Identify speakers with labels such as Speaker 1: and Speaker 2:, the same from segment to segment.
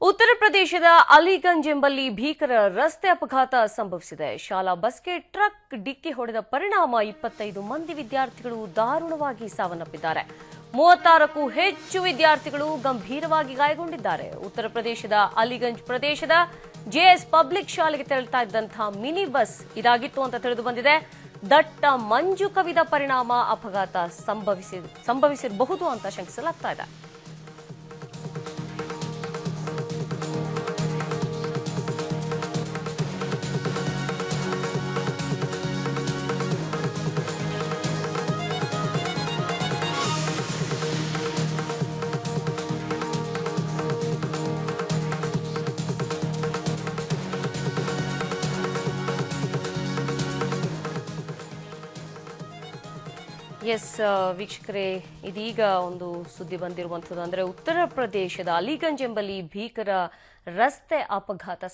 Speaker 1: ಉತ್ತರ ಪ್ರದೇಶದ ಅಲಿಗಂಜ್ ಎಂಬಲ್ಲಿ ಭೀಕರ ರಸ್ತೆ ಅಪಘಾತ ಸಂಭವಿಸಿದೆ. ಶಾಲಾ ಬಸ್ಗೆ ಟ್ರಕ್ ಡಿಕ್ಕಿ ಹೊಡೆದ ಪರಿಣಾಮ 25 ಮಂದಿ ವಿದ್ಯಾರ್ಥಿಗಳು ದಾರುಣವಾಗಿ ಸಾವನ್ನಪ್ಪಿದ್ದಾರೆ. 36ಕ್ಕೂ ಹೆಚ್ಚು ವಿದ್ಯಾರ್ಥಿಗಳು ಗಂಭೀರವಾಗಿ ಗಾಯಗೊಂಡಿದ್ದಾರೆ. ಉತ್ತರ ಪ್ರದೇಶದ ಅಲಿಗಂಜ್ ಪ್ರದೇಶದ ಜೆಎಸ್ ಪಬ್ಲಿಕ್ ಶಾಲೆಗೆ ತೆರಳುತ್ತಾ ಇದ್ದಂತಹ ಮಿನಿ ಬಸ್ ಇದಾಗಿತ್ತು ಅಂತ ತಿಳಿದು ಬಂದಿದೆ. ದಟ್ಟ ಮಂಜು ಕವಿದ ಪರಿಣಾಮ ಅಪಘಾತ ಸಂಭವಿಸಿರಬಹುದು ಅಂತ ಶಂಕಿಸಲಾಗ್ತಾ ಇದೆ. ಎಸ್ ವೀಕ್ಷಕರೇ, ಇದೀಗ ಒಂದು ಸುದ್ದಿ ಬಂದಿರುವಂಥದ್ದು ಅಂದರೆ ಉತ್ತರ ಪ್ರದೇಶದ ಅಲಿಗಂಜ್ ಎಂಬಲ್ಲಿ ಭೀಕರ ರಸ್ತೆ ಅಪಘಾತ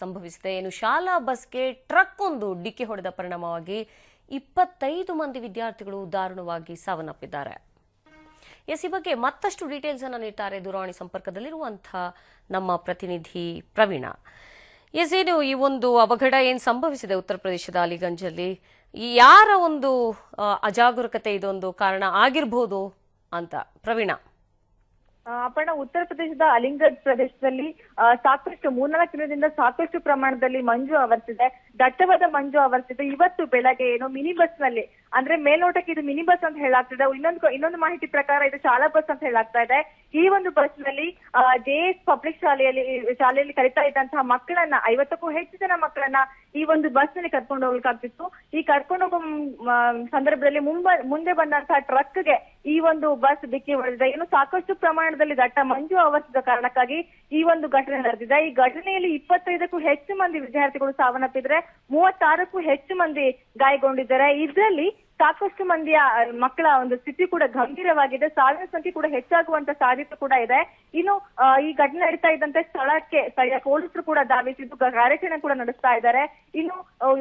Speaker 1: ಸಂಭವಿಸಿದೆ. ಏನು ಶಾಲಾ ಬಸ್ಗೆ ಟ್ರಕ್ ಒಂದು ಡಿಕ್ಕಿ ಹೊಡೆದ ಪರಿಣಾಮವಾಗಿ 25 ಮಂದಿ ವಿದ್ಯಾರ್ಥಿಗಳು ದಾರುಣವಾಗಿ ಸಾವನ್ನಪ್ಪಿದ್ದಾರೆ. ಎಸ್, ಈ ಬಗ್ಗೆ ಮತ್ತಷ್ಟು ಡೀಟೇಲ್ಸ್ ಅನ್ನು ನೀಡ್ತಾರೆ ದೂರವಾಣಿ ಸಂಪರ್ಕದಲ್ಲಿರುವಂತಹ ನಮ್ಮ ಪ್ರತಿನಿಧಿ ಪ್ರವೀಣ. ಎಸ್, ಏನು ಈ ಒಂದು ಅವಘಡ ಏನು ಸಂಭವಿಸಿದೆ ಉತ್ತರ ಪ್ರದೇಶದ ಅಲಿಗಂಜಲ್ಲಿ, ಯಾರ ಒಂದು ಅಜಾಗರೂಕತೆ ಇದೊಂದು ಕಾರಣ ಆಗಿರಬಹುದು ಅಂತ ಪ್ರವೀಣ?
Speaker 2: ಅಪರ್ಣ, ಉತ್ತರ ಪ್ರದೇಶದ ಅಲಿಗಂಜ್ ಪ್ರದೇಶದಲ್ಲಿ ಸಾಕಷ್ಟು 3-4 ದಿನದಿಂದ ಸಾಕಷ್ಟು ಪ್ರಮಾಣದಲ್ಲಿ ಮಂಜು ಆವರಿಸಿದೆ, ದಟ್ಟವಾದ ಮಂಜು ಆವರಿಸಿದೆ. ಇವತ್ತು ಬೆಳಗ್ಗೆ ಏನು ಮಿನಿ ಬಸ್ ನಲ್ಲಿ, ಅಂದ್ರೆ ಮೇಲ್ನೋಟಕ್ಕೆ ಇದು ಮಿನಿ ಬಸ್ ಅಂತ ಹೇಳಾಗ್ತಿದೆ, ಇನ್ನೊಂದು ಮಾಹಿತಿ ಪ್ರಕಾರ ಇದು ಶಾಲಾ ಬಸ್ ಅಂತ ಹೇಳಾಗ್ತಾ ಇದೆ. ಈ ಒಂದು ಬಸ್ ನಲ್ಲಿ ಜೆಎಸ್ ಪಬ್ಲಿಕ್ ಶಾಲೆಯಲ್ಲಿ ಕಲಿತಾ ಇದ್ದಂತಹ ಮಕ್ಕಳನ್ನ 50ಕ್ಕೂ ಹೆಚ್ಚು ಜನ ಮಕ್ಕಳನ್ನ ಈ ಒಂದು ಬಸ್ ನಲ್ಲಿ ಕರ್ಕೊಂಡು ಹೋಗ್ಲಿಕ್ಕಾಗ್ತಿತ್ತು. ಈ ಕರ್ಕೊಂಡು ಹೋಗೋ ಸಂದರ್ಭದಲ್ಲಿ ಮುಂದೆ ಬಂದಂತಹ ಟ್ರಕ್ಗೆ ಈ ಒಂದು ಬಸ್ ಡಿಕ್ಕಿ ಹೊಡೆದಿದೆ. ಇನ್ನು ಸಾಕಷ್ಟು ಪ್ರಮಾಣದಲ್ಲಿ ದಟ್ಟ ಮಂಜು ಆವರಿಸಿದ ಕಾರಣಕ್ಕಾಗಿ ಈ ಒಂದು ಘಟನೆ ನಡೆದಿದೆ. ಈ ಘಟನೆಯಲ್ಲಿ 25ಕ್ಕೂ ಹೆಚ್ಚು ಮಂದಿ ವಿದ್ಯಾರ್ಥಿಗಳು ಸಾವನ್ನಪ್ಪಿದ್ರೆ 36ಕ್ಕೂ ಹೆಚ್ಚು ಮಂದಿ ಗಾಯಗೊಂಡಿದ್ದಾರೆ. ಇದರಲ್ಲಿ ಸಾಕಷ್ಟು ಮಂದಿಯ ಮಕ್ಕಳ ಒಂದು ಸ್ಥಿತಿ ಕೂಡ ಗಂಭೀರವಾಗಿದೆ. ಸಾವಿನ ಸಂಖ್ಯೆ ಕೂಡ ಹೆಚ್ಚಾಗುವಂತ ಸಾಧ್ಯತೆ ಕೂಡ ಇದೆ. ಇನ್ನು ಈ ಘಟನೆ ನಡೀತಾ ಇದ್ದಂತೆ ಸ್ಥಳಕ್ಕೆ ಪೊಲೀಸರು ಕೂಡ ಧಾವಿಸಿದ್ದು ಕಾರ್ಯಾಚರಣೆ ಕೂಡ ನಡೆಸ್ತಾ ಇದ್ದಾರೆ. ಇನ್ನು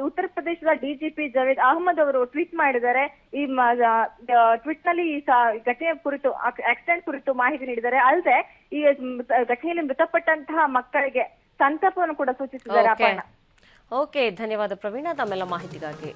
Speaker 2: ಉತ್ತರ ಪ್ರದೇಶದ ಡಿಜಿಪಿ ಜವೇದ್ ಅಹಮದ್ ಅವರು ಟ್ವೀಟ್ ಮಾಡಿದ್ದಾರೆ. ಈ ಟ್ವೀಟ್ ನಲ್ಲಿ ಈ ಘಟನೆಯ ಕುರಿತು, ಆಕ್ಸಿಡೆಂಟ್ ಕುರಿತು ಮಾಹಿತಿ ನೀಡಿದ್ದಾರೆ. ಅಲ್ಲದೆ ಈ ಘಟನೆಯಲ್ಲಿ ಮೃತಪಟ್ಟಂತಹ ಮಕ್ಕಳಿಗೆ ಸಂತಾಪವನ್ನು ಕೂಡ ಸೂಚಿಸಿದ್ದಾರೆ.
Speaker 1: ಓಕೆ, ಧನ್ಯವಾದ ಪ್ರವೀಣ ತಮ್ಮೆಲ್ಲ ಮಾಹಿತಿಗಾಗಿ.